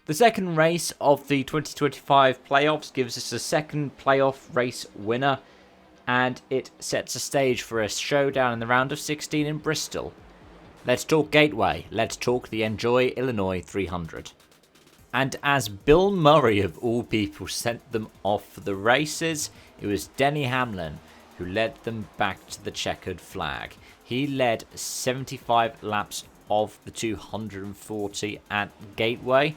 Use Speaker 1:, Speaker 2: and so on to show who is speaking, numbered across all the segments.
Speaker 1: The second race of the 2025 playoffs gives us a second playoff race winner, and it sets a stage for a showdown in the round of 16 in Bristol. Let's talk Gateway. Let's talk the Enjoy Illinois 300. And as Bill Murray of all people sent them off for the races, it was Denny Hamlin who led them back to the checkered flag. He led 75 laps of the 240 at Gateway.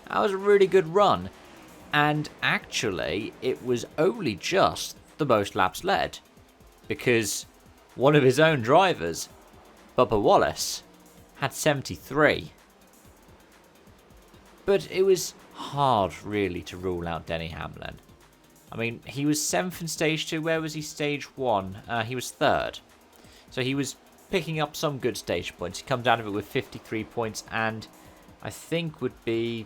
Speaker 1: That was a really good run. And actually, it was only just the most laps led, because one of his own drivers, Bubba Wallace, had 73. But it was hard, really, to rule out Denny Hamlin. I mean, he was 7th in Stage 2. Where was he Stage 1? He was 3rd. So he was picking up some good stage points. He comes out of it with 53 points, and I think would be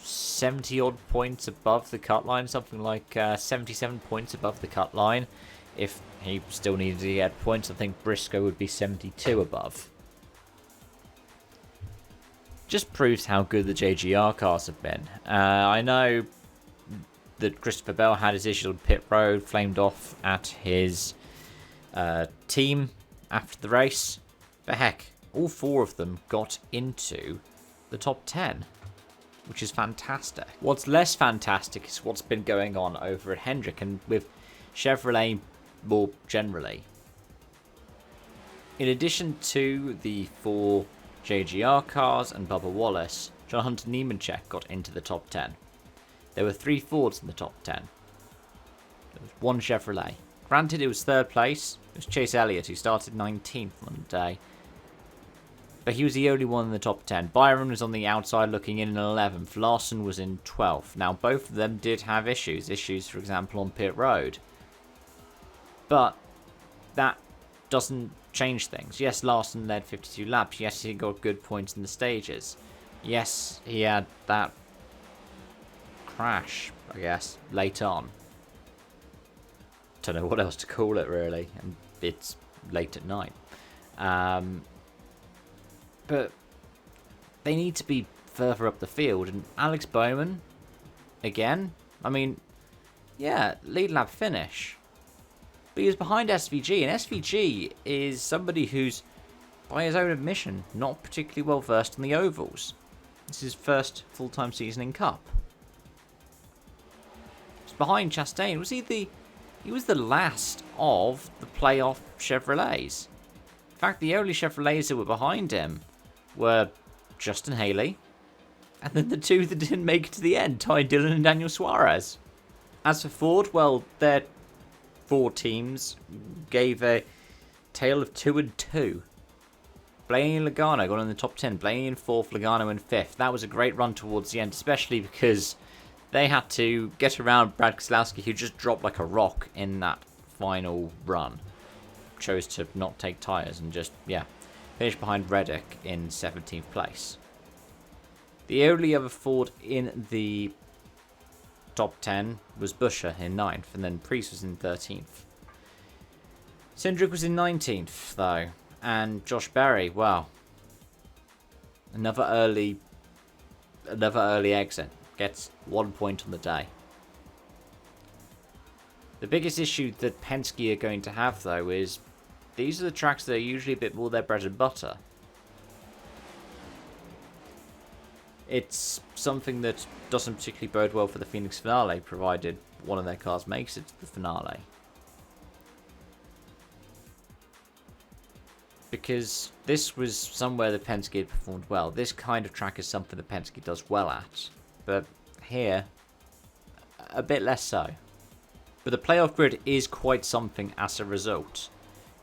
Speaker 1: 70-odd points above the cut line. Something like 77 points above the cut line. If he still needed to get points, I think Briscoe would be 72 above. Just proves how good the JGR cars have been. I know that Christopher Bell had his issue on pit road, flamed off at his team after the race. But heck, all 4 of them got into the top 10, which is fantastic. What's less fantastic is what's been going on over at Hendrick and with Chevrolet more generally. In addition to the 4 JGR cars and Bubba Wallace, John Hunter Nemechek got into the top 10. There were 3 Fords in the top 10. There was 1 Chevrolet. Granted, it was 3rd place. It was Chase Elliott, who started 19th on the day. But he was the only one in the top 10. Byron was on the outside looking in 11th. Larson was in 12th. Now, both of them did have issues. Issues, for example, on pit road. But that doesn't change things. Yes, Larson led 52 laps. Yes, he got good points in the stages. Yes, he had that crash, I guess, late on. Don't know what else to call it, really. And it's late at night. But they need to be further up the field. And Alex Bowman, again, I mean, yeah, lead lap finish. But he was behind SVG, and SVG is somebody who's, by his own admission, not particularly well versed in the ovals. This is his first full-time season in Cup. He's behind Chastain. He was the last of the playoff Chevrolets. In fact, the only Chevrolets that were behind him were Justin Haley, and then the 2 that didn't make it to the end, Ty Dillon and Daniel Suarez. As for Ford, well, their 4 teams gave a tale of 2 and 2. Blaney and Logano got in the top 10. Blaney in 4th, Logano in 5th. That was a great run towards the end, especially because they had to get around Brad Keselowski, who just dropped like a rock in that final run. Chose to not take tyres and just, finish behind Reddick in 17th place. The only other Ford in the top 10 was Buescher in 9th, and then Preece was in 13th. Cindric was in 19th, though, and Josh Berry, well, another early exit. Gets 1 point on the day. The biggest issue that Penske are going to have, though, is these are the tracks that are usually a bit more their bread and butter. It's something that doesn't particularly bode well for the Phoenix finale, provided one of their cars makes it to the finale. Because this was somewhere that Penske had performed well. This kind of track is something that Penske does well at. But here, a bit less so. But the playoff grid is quite something as a result.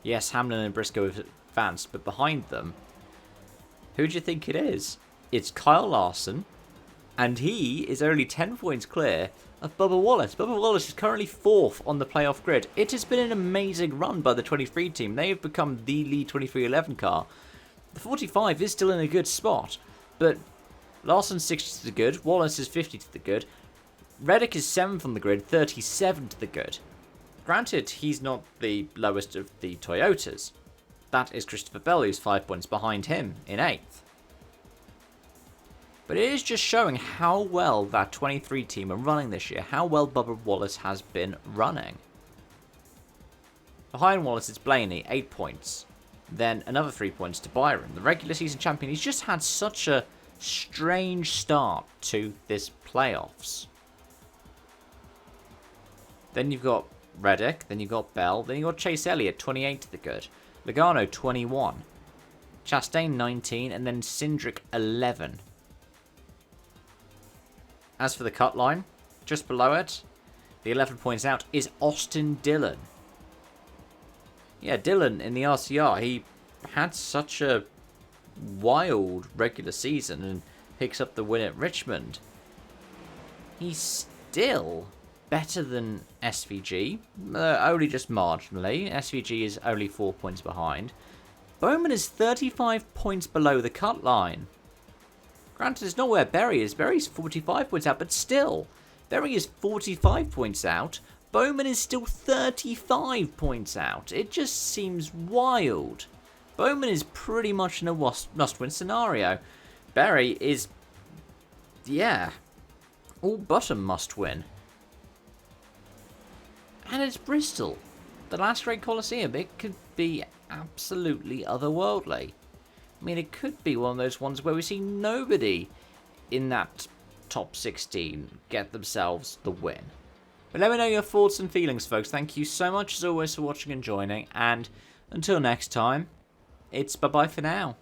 Speaker 1: Yes, Hamlin and Briscoe have advanced, but behind them, who do you think it is? It's Kyle Larson, and he is only 10 points clear of Bubba Wallace. Bubba Wallace is currently 4th on the playoff grid. It has been an amazing run by the 23 team. They have become the lead 2311 car. The 45 is still in a good spot, but Larson's 60 to the good, Wallace is 50 to the good, Reddick is 7th on the grid, 37 to the good. Granted, he's not the lowest of the Toyotas. That is Christopher Bell, who's 5 points behind him in 8th. But it is just showing how well that 23 team are running this year, how well Bubba Wallace has been running. Behind Wallace it's Blaney, 8 points. Then another 3 points to Byron, the regular season champion. He's just had such a strange start to this playoffs. Then you've got Reddick, then you've got Bell, then you've got Chase Elliott, 28 to the good. Logano, 21. Chastain, 19, and then Cindric, 11. As for the cut line, just below it, the 11 points out is Austin Dillon. Yeah, Dillon in the RCR, he had such a wild regular season and picks up the win at Richmond. He's still better than SVG, only just marginally. SVG is only 4 points behind. Bowman is 35 points below the cut line. Granted, it's not where Berry is. Berry's 45 points out, but still, Berry is 45 points out. Bowman is still 35 points out. It just seems wild. Bowman is pretty much in a must-win scenario. Berry is, yeah, all but a must-win. And it's Bristol, the last great Coliseum. It could be absolutely otherworldly. I mean, it could be one of those ones where we see nobody in that top 16 get themselves the win. But let me know your thoughts and feelings, folks. Thank you so much, as always, for watching and joining. And until next time, it's bye-bye for now.